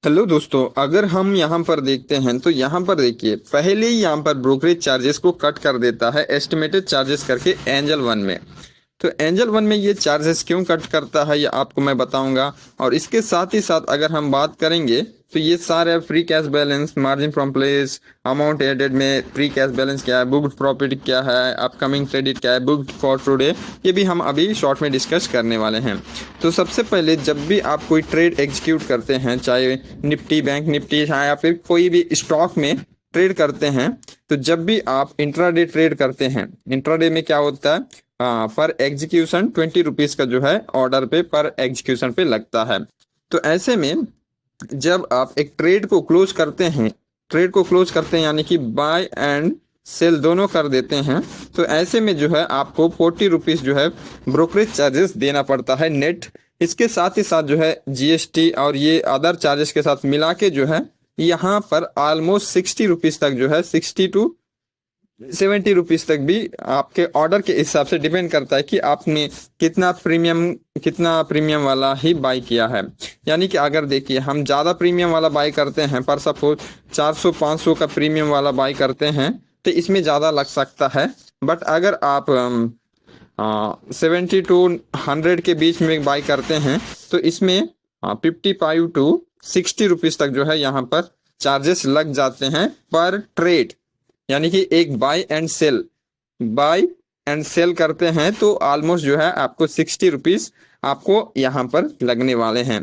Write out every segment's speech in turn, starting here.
Hello दोस्तों, अगर हम यहाँ पर देखते हैं तो यहाँ पर देखिए पहले ही यहाँ पर ब्रोकरेज चार्जेस को कट कर देता है एस्टिमेटेड चार्जेस करके एंजल वन में। तो एंजल वन में ये चार्जेस क्यों कट करता है ये आपको मैं बताऊंगा। और इसके साथ ही साथ अगर हम बात करेंगे तो ये सारे free cash balance, margin from place, amount added में फ्री कैश बैलेंस क्या है, बुक्ड प्रॉफिट क्या है, अपकमिंग क्रेडिट क्या है, बुक्ड फॉर टुडे, ये भी हम अभी शॉर्ट में डिस्कस करने वाले हैं। तो सबसे पहले जब भी आप कोई ट्रेड एग्जीक्यूट करते हैं, चाहे निफ्टी, बैंक निफ्टी या फिर कोई भी स्टॉक में ट्रेड करते हैं, तो जब भी आप इंट्राडे ट्रेड करते हैं, इंट्राडे में क्या होता है, पर एग्जीक्यूशन 20 रुपीज का जो है ऑर्डर पे पर एग्जीक्यूशन पे लगता है। तो ऐसे में जब आप एक ट्रेड को क्लोज करते हैं यानी कि बाय एंड सेल दोनों कर देते हैं, तो ऐसे में जो है आपको 40 रुपीज जो है ब्रोकरेज चार्जेस देना पड़ता है नेट। इसके साथ ही साथ जो है जीएसटी और ये अदर चार्जेस के साथ मिला के जो है यहाँ पर ऑलमोस्ट 60 रुपीज तक जो है 60 टू 70 रुपीज तक भी आपके ऑर्डर के हिसाब से डिपेंड करता है कि आपने कितना प्रीमियम वाला ही बाई किया है। यानी कि अगर देखिए हम ज़्यादा प्रीमियम वाला बाई करते हैं, पर सपोज 400-500 का प्रीमियम वाला बाई करते हैं, तो इसमें ज़्यादा लग सकता है। बट अगर आप 70 टू 100 के बीच में बाई करते हैं तो इसमें 55 टू 60 रुपीज तक जो है यहाँ पर चार्जेस लग जाते हैं पर ट्रेड। यानी कि एक बाय एंड सेल करते हैं तो ऑलमोस्ट जो है आपको 60 रुपीज आपको यहाँ पर लगने वाले हैं।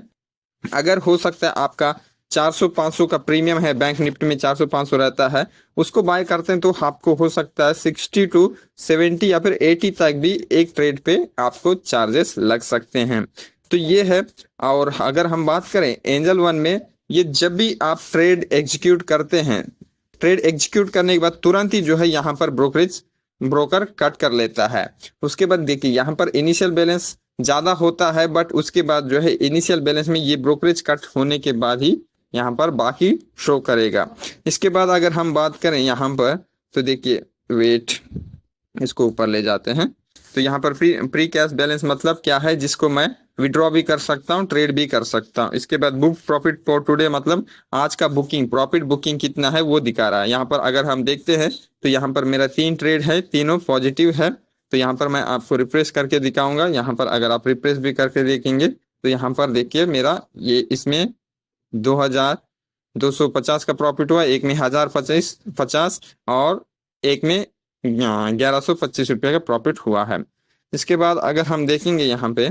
अगर हो सकता है आपका 400-500 का प्रीमियम है, बैंक निफ्टी में 400-500 रहता है, उसको बाय करते हैं तो आपको हो सकता है 60 टू 70 या फिर 80 तक भी एक ट्रेड पे आपको चार्जेस लग सकते हैं। तो ये है। और अगर हम बात करें एंजल वन में, ये जब भी आप ट्रेड एग्जीक्यूट करते हैं, ट्रेड एग्जीक्यूट करने के बाद तुरंत ही जो है यहाँ पर ब्रोकर कट कर लेता है। उसके बाद देखिए यहाँ पर इनिशियल बैलेंस ज़्यादा होता है, बट उसके बाद जो है इनिशियल बैलेंस में ये ब्रोकरेज कट होने के बाद ही यहाँ पर बाकी शो करेगा। इसके बाद अगर हम बात करें यहाँ पर तो देखिए वेट, इसको ऊपर ले जाते हैं। तो यहाँ पर प्री कैश बैलेंस मतलब क्या है, जिसको मैं विड्रॉ भी कर सकता हूँ, ट्रेड भी कर सकता हूँ। इसके बाद बुक प्रॉफिट फॉर टुडे मतलब आज का प्रॉफिट बुकिंग कितना है वो दिखा रहा है। यहाँ पर अगर हम देखते हैं तो यहाँ पर मेरा 3 ट्रेड है, तीनों पॉजिटिव है। तो यहाँ पर मैं आपको रिफ्रेश करके दिखाऊंगा। यहाँ पर अगर आप रिफ्रेश भी करके देखेंगे तो यहाँ पर देखिए मेरा ये इसमें 2250 का प्रॉफिट हुआ, एक में 1050 और एक में 1125 रुपये का प्रॉफिट हुआ है। इसके बाद अगर हम देखेंगे यहाँ पे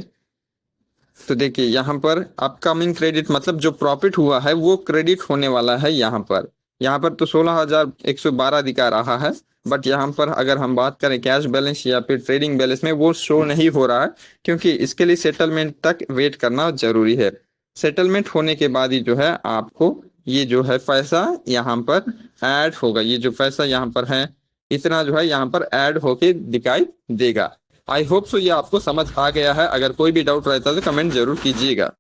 तो देखिए यहाँ पर अपकमिंग क्रेडिट मतलब जो प्रॉफिट हुआ है वो क्रेडिट होने वाला है। यहाँ पर तो 16,112 दिखा रहा है, बट यहाँ पर अगर हम बात करें कैश बैलेंस या फिर ट्रेडिंग बैलेंस में वो शो नहीं हो रहा है, क्योंकि इसके लिए सेटलमेंट तक वेट करना जरूरी है। सेटलमेंट होने के बाद ही जो है आपको ये जो है पैसा यहाँ पर ऐड होगा। ये जो पैसा यहाँ पर है इतना जो है यहाँ पर ऐड होके दिखाई देगा। आई होप सो ये आपको समझ आ गया है। अगर कोई भी डाउट रहता है तो कमेंट जरूर कीजिएगा।